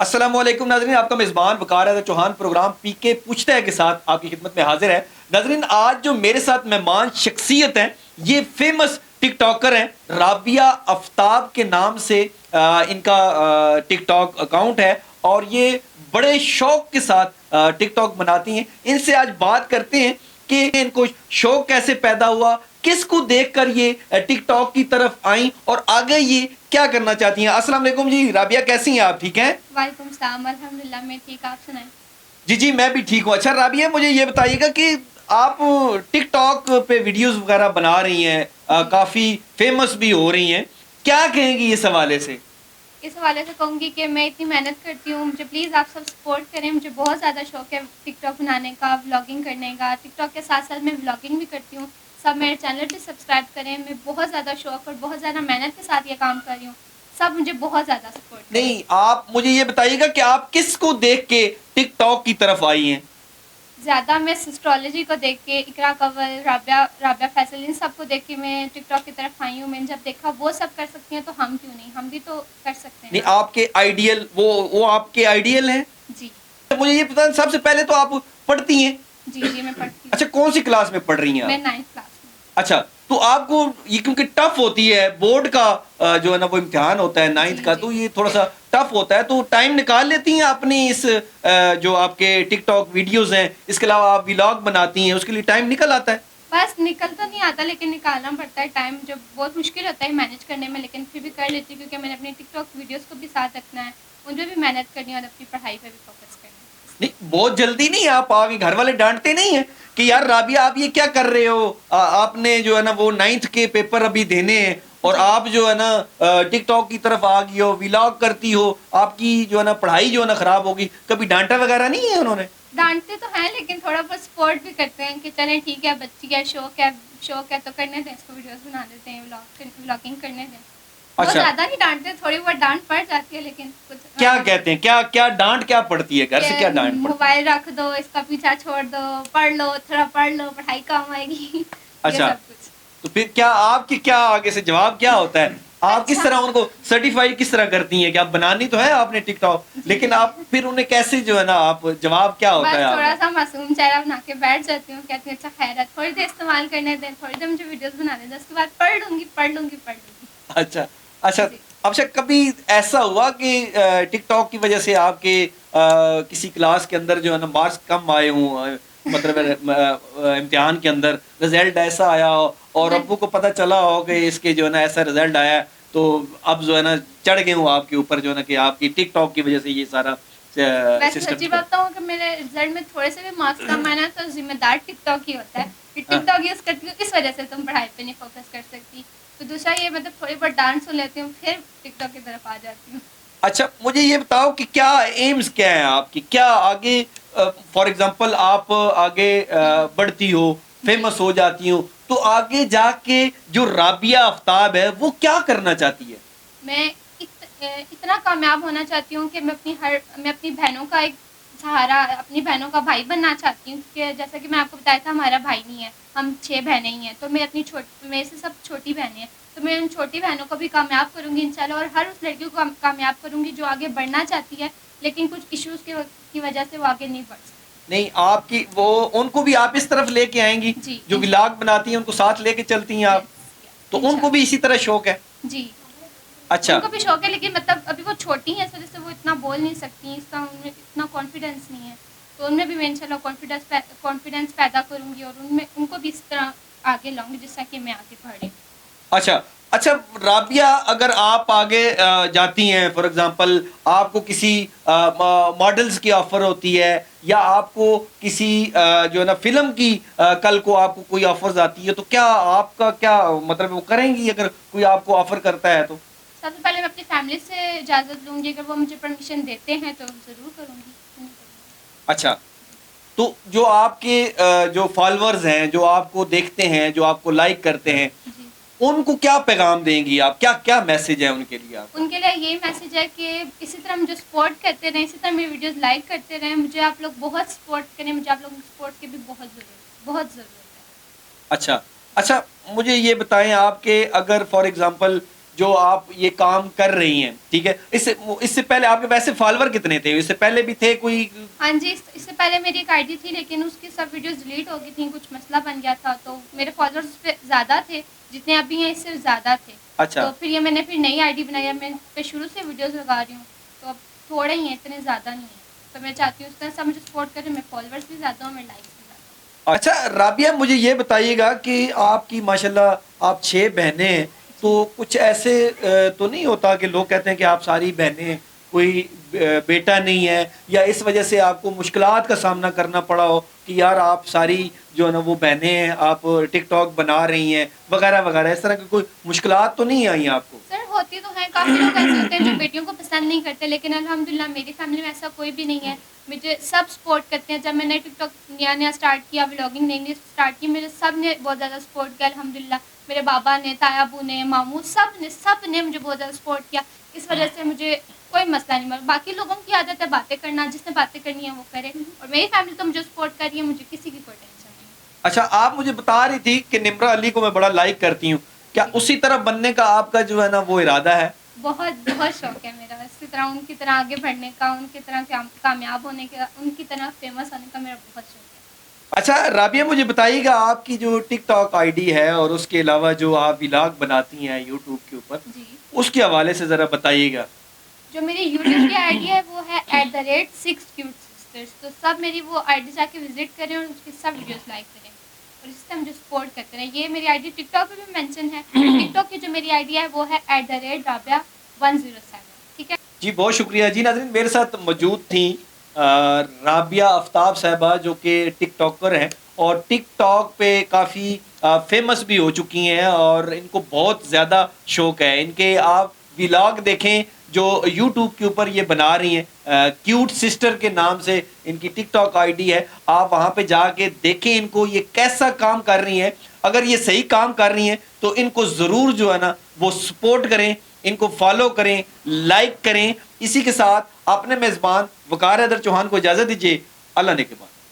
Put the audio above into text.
अस्सलाम वालेकुम नाज़रीन, आपका मेज़बान वकार है चौहान प्रोग्राम पीके पूछता है के साथ आपकी खिदमत में हाजिर है। नाज़रीन, आज जो मेरे साथ मेहमान शख्सियत हैं, ये फेमस टिकटॉकर हैं। राबिया आफ्ताब के नाम से इनका टिकटॉक अकाउंट है और ये बड़े शौक के साथ टिकटॉक बनाती हैं। इनसे आज बात करते हैं कि इनको शौक कैसे पैदा हुआ, किसको देखकर ये टिकटॉक की तरफ आई और आगे ये क्या करना चाहती हैं। अस्सलाम वालेकुम जी, राबिया कैसी हैं आप, ठीक हैं? वालेकुम सलाम, अल्हम्दुलिल्लाह मैं ठीक, आप सुनाएं। जी जी, मैं भी ठीक हूँ। अच्छा राबिया, मुझे ये बताइएगा कि आप टिकटॉक पे वीडियोस वगैरह बना रही हैं, काफ़ी फेमस भी हो रही हैं, क्या कहेंगी इस हवाले से? इस हवाले से कहूँगी कि मैं इतनी मेहनत करती हूँ, मुझे प्लीज़ आप सब सपोर्ट करें। मुझे बहुत ज़्यादा शौक है टिकटॉक बनाने का, व्लॉगिंग करने का। टिकटॉक के साथ साथ मैं व्लॉगिंग भी करती हूँ। सब मेरे चैनल पे सब्सक्राइब करें। मैं बहुत ज़्यादा शौक और बहुत ज़्यादा मेहनत के साथ ये काम कर रही हूँ। सब मुझे बहुत ज़्यादा सपोर्ट करें। नहीं, आप मुझे ये बताइएगा कि आप किसको देख के टिकटॉक की तरफ आई हैं? ज़्यादा मैं एस्ट्रोलॉजी को देख के, इकरा कंवल, राबिया फैसल, इन सब को देख के मैं टिकटॉक की तरफ आई हूँ। मैंने जब देखा वो सब कर सकती हैं तो हम क्यों नहीं, हम भी तो कर सकते हैं। नहीं, आपके आइडियल वो आपके आइडियल हैं। जी मुझे ये पता, सबसे पहले तो आप पढ़ती हैं। जी जी मैं पढ़ती हूँ। अच्छा, कौन सी क्लास में पढ़ रही हैं मैं आप? 9th क्लास में। अच्छा, तो आपको ये क्योंकि टफ होती है बोर्ड का, जो है ना वो इम्तिहान होता है 9th जी का, जी तो ये थोड़ा सा टफ होता है, तो टाइम निकाल लेती हैं अपनी इस जो आपके टिकटॉक वीडियोस हैं, इसके अलावा आप व्लॉग बनाती हैं, उसके लिए टाइम निकल आता है? बस निकल तो नहीं आता, लेकिन निकालना पड़ता है टाइम, जो बहुत मुश्किल होता है मैनेज करने में, लेकिन फिर भी कर लेती हूँ क्योंकि मैंने अपने टिकटॉक वीडियोस को भी साथ रखना है, उनमें भी मेहनत करनी है और अपनी पढ़ाई पे भी फोकस करना है। नहीं, बहुत जल्दी नहीं आप घर वाले डांटते नहीं है कि यार राबिया आप ये क्या कर रहे हो, आपने जो है ना वो 9th के पेपर अभी देने हैं और आप जो है ना टिकटॉक की तरफ आ गई हो, व्लॉग करती हो, आपकी जो है ना पढ़ाई जो है ना खराब होगी? कभी डांटा वगैरह नहीं है उन्होंने? डांटते तो हैं, लेकिन थोड़ा बहुत सपोर्ट भी करते हैं कि चलें ठीक है, बच्ची है, शौक है तो करने दें, इसको वीडियोस बना देते हैं, व्लॉगिंग करने दें। बहुत अच्छा, ज़्यादा नहीं डांटते, थोड़ी बहुत डांट पड़ जाती है, लेकिन कुछ क्या कहते हैं, क्या क्या डांट क्या पड़ती है, घर से क्या डांट पड़ती है? मोबाइल रख दो, इसका पीछा छोड़ दो, पढ़ लो, थोड़ा पढ़ लो, पढ़ाई काम आएगी। ये अच्छा, सब कुछ। तो फिर क्या आपकी क्या आगे से जवाब क्या होता है? आप किस अच्छा। तरह उनको सर्टिफाइड किस तरह करती हैं कि आप बनानी तो है आपने टिकटॉक, लेकिन आप फिर उन्हें कैसे जो है ना आप जवाब क्या होता बस है थोड़ा आपका? सा मासूम चेहरा बना के बैठ जाती हूँ, कहती हूँ अच्छा खैर है, थोड़ी देर इस्तेमाल करने दें, थोड़ी देर मुझे वीडियोस बनाने दें, उसके बाद पढ़ लूंगी पढ़ लूंगी पढ़ लूंगी। अच्छा अच्छा। जी। अच्छा, कभी ऐसा हुआ कि टिकटॉक की वजह से आपके किसी क्लास के अंदर जो है ना मार्क्स कम आए हों, मतलब इम्तिहान के अंदर रिजल्ट ऐसा आया हो और अब्बू को पता चला हो कि इसके जो है ना ऐसा रिजल्ट आया है, तो अब जो है ना चढ़ गए हूँ आपके ऊपर जो है ना कि आपकी टिकटॉक की वजह से ये सारा वैसे सिस्टम? सच्ची बात तो कि मेरे रिजल्ट में थोड़े से भी मार्क्स कम आए ना, तो जिम्मेदार टिकटॉक ही होता है कि टिकटॉक यूज़ करती हूँ, इस वजह से तुम पढ़ाई पे नहीं फोकस कर सकती। तो दूसरा ये, मतलब थोड़ी बहुत डांस सुन लेती हूँ, फिर टिकटॉक की तरफ आ जाती हूँ। अच्छा, मुझे ये बताओ कि क्या एम्स क्या है आपकी, क्या आगे फॉर एग्जांपल आप आगे बढ़ती हो, जी फेमस हो जाती हो, तो आगे जाके जो राबिया आफ्ताब है वो क्या करना चाहती है? मैं इतना कामयाब होना चाहती हूँ कि मैं अपनी बहनों का एक सहारा, अपनी बहनों का भाई बनना चाहती हूँ, कि जैसा कि मैं आपको बताया था हमारा भाई नहीं है, हम 6 बहनें ही हैं, तो मैं अपनी मेरे से सब छोटी बहनें हैं, तो मैं उन छोटी बहनों को भी कामयाब करूँगी इंशाल्लाह, और हर उस लड़की को कामयाब करूँगी जो आगे बढ़ना चाहती है, लेकिन कुछ इश्यूज़ की वजह से वो आगे नहीं बढ़ सकती। नहीं, आपकी वो उनको भी आप इस तरफ लेके आएंगी, जी जो व्लॉग बनाती हैं उनको साथ लेके चलती हैं आप, तो यस उनको भी इसी तरह शौक है? जी। अच्छा। उनको भी शौक है, लेकिन मतलब अभी वो छोटी हैं, इस वजह से वो इतना बोल नहीं सकती, इसका उनमें इतना कॉन्फिडेंस नहीं है, तो उनमें भी मैं इंशाल्लाह कॉन्फिडेंस पैदा करूँगी और उनमें उनको भी इस तरह आगे लाऊंगी जिस तरह कि मैं आगे बढ़ रही हूँ। अच्छा अच्छा, राबिया, अगर आप आगे जाती हैं, फॉर एग्जांपल आपको किसी मॉडल्स की ऑफर होती है या आपको किसी जो है ना फिल्म की कल को आपको कोई ऑफर्स आती है, तो क्या आपका क्या मतलब वो करेंगी अगर कोई आपको ऑफर करता है तो? सबसे पहले मैं अपनी फैमिली से इजाज़त लूँगी, अगर वो मुझे परमिशन देते हैं तो ज़रूर करूँगी, क्यों नहीं करूँगी। अच्छा, तो जो आपके जो फॉलोअर्स हैं, जो आपको देखते हैं, जो आपको लाइक करते हैं, जी, उनको क्या पैगाम देंगी आप, क्या क्या मैसेज है उनके लिए आप? उनके लिए यही मैसेज है कि इसी तरह मुझे सपोर्ट करते रहें, इसी तरह मेरी वीडियोज़ लाइक करते रहें, मुझे आप लोग बहुत सपोर्ट करें, मुझे आप लोगों की सपोर्ट की भी बहुत ज़रूरत है। अच्छा अच्छा, मुझे ये बताएं आपके अगर फॉर एग्जांपल जो आप ये काम कर रही हैं, ठीक है, इससे पहले आपके वैसे फॉलोवर कितने थे? इससे पहले भी थे कोई? हाँ जी, इससे पहले मेरी एक आईडी थी, लेकिन उसकी सब वीडियोस डिलीट हो गई थी, कुछ मसला बन गया था, तो मेरे फॉलोअर्स पे ज़्यादा थे, जितने अभी हैं इससे ज़्यादा थे। अच्छा। तो फिर मैंने नई आईडी बनाई, मैं पे शुरू से वीडियोस लगा रही हूँ, तो अब थोड़े ही हैं, इतने ज़्यादा नहीं है। तो मैं चाहती हूँ उस तरह से मुझे सपोर्ट करें, मेरे फॉलोअर्स भी ज़्यादा हों, मेरे लाइक्स भी ज़्यादा। अच्छा राबिया, मुझे ये बताइएगा कि आपकी माशाल्लाह आप 6 बहनें हैं, तो कुछ ऐसे तो नहीं होता कि लोग कहते हैं कि आप सारी बहनें, कोई बेटा नहीं है, या इस वजह से आपको मुश्किलात का सामना करना पड़ा हो कि यार आप सारी जो है ना वो बहनें हैं, आप टिकटॉक बना रही हैं वगैरह वगैरह, इस तरह की कोई मुश्किलात तो नहीं आई आपको? सर होती तो हैं, काफ़ी लोग ऐसे होते हैं जो बेटियों को पसंद नहीं करते, लेकिन अल्हम्दुलिल्लाह मेरी फैमिली में ऐसा कोई भी नहीं है। मुझे सब सपोर्ट करते हैं। जब मैंने टिकटॉक नया नया स्टार्ट किया, व्लॉगिंग नई नई स्टार्ट की, मेरे सब ने बहुत ज़्यादा सपोर्ट किया अल्हम्दुलिल्लाह। मेरे बाबा ने, ताया अबू ने, मामू, सब ने मुझे बहुत ज़्यादा सपोर्ट किया। इस वजह से मुझे कोई मसला नहीं। मगर बाकी लोगों की आदत है बातें करना, जिसने बातें करनी है वो करे, और मेरी फैमिली तो मुझे सपोर्ट कर रही है, मुझे किसी की कोई टेंशन नहीं है। अच्छा, आप मुझे बता रही थी कि निम्रा अली को मैं बड़ा लाइक करती हूँ, क्या उसी तरह बनने का आपका जो है ना वो इरादा है? बहुत बहुत शौक है मेरा, इसी तरह उनकी तरह आगे बढ़ने का, उनकी तरह कामयाब होने का, उनकी तरह फेमस होने का मेरा बहुत शौक है। अच्छा राबिया, मुझे बताइएगा आपकी जो टिकटॉक आईडी है और उसके अलावा जो आप व्लॉग बनाती हैं यूट्यूब के ऊपर, जी, उसके हवाले से ज़रा बताइएगा। जो मेरी यूट्यूब की आईडी है वो है @6cutesisters। तो सब मेरी वो आईडी जाके विजिट करें और उसकी सब वीडियोस लाइक करें, और इससे मुझे सपोर्ट करते रहें। ये मेरी आईडी टिकटॉक पे भी मेंशन है। टिकटॉक की जो मेरी आईडी है वो है @rabia107। ठीक है जी, बहुत शुक्रिया जी। नाज़रीन, मेरे साथ मौजूद थी राबिया आफ्ताब साहबा, जो कि टिकटॉकर हैं और टिकटॉक पे काफ़ी फेमस भी हो चुकी हैं, और इनको बहुत ज़्यादा शौक़ है। इनके आप व्लॉग देखें जो यूट्यूब के ऊपर ये बना रही हैं, क्यूट सिस्टर के नाम से इनकी टिकटॉक आईडी है। आप वहाँ पे जाके देखें इनको ये कैसा काम कर रही हैं। अगर ये सही काम कर रही हैं तो इनको ज़रूर जो है ना वो सपोर्ट करें, इनको फॉलो करें, लाइक करें। इसी के साथ अपने मेज़बान वकार हैदर चौहान को इजाज़त दीजिए। अल्लाह ने के बाद।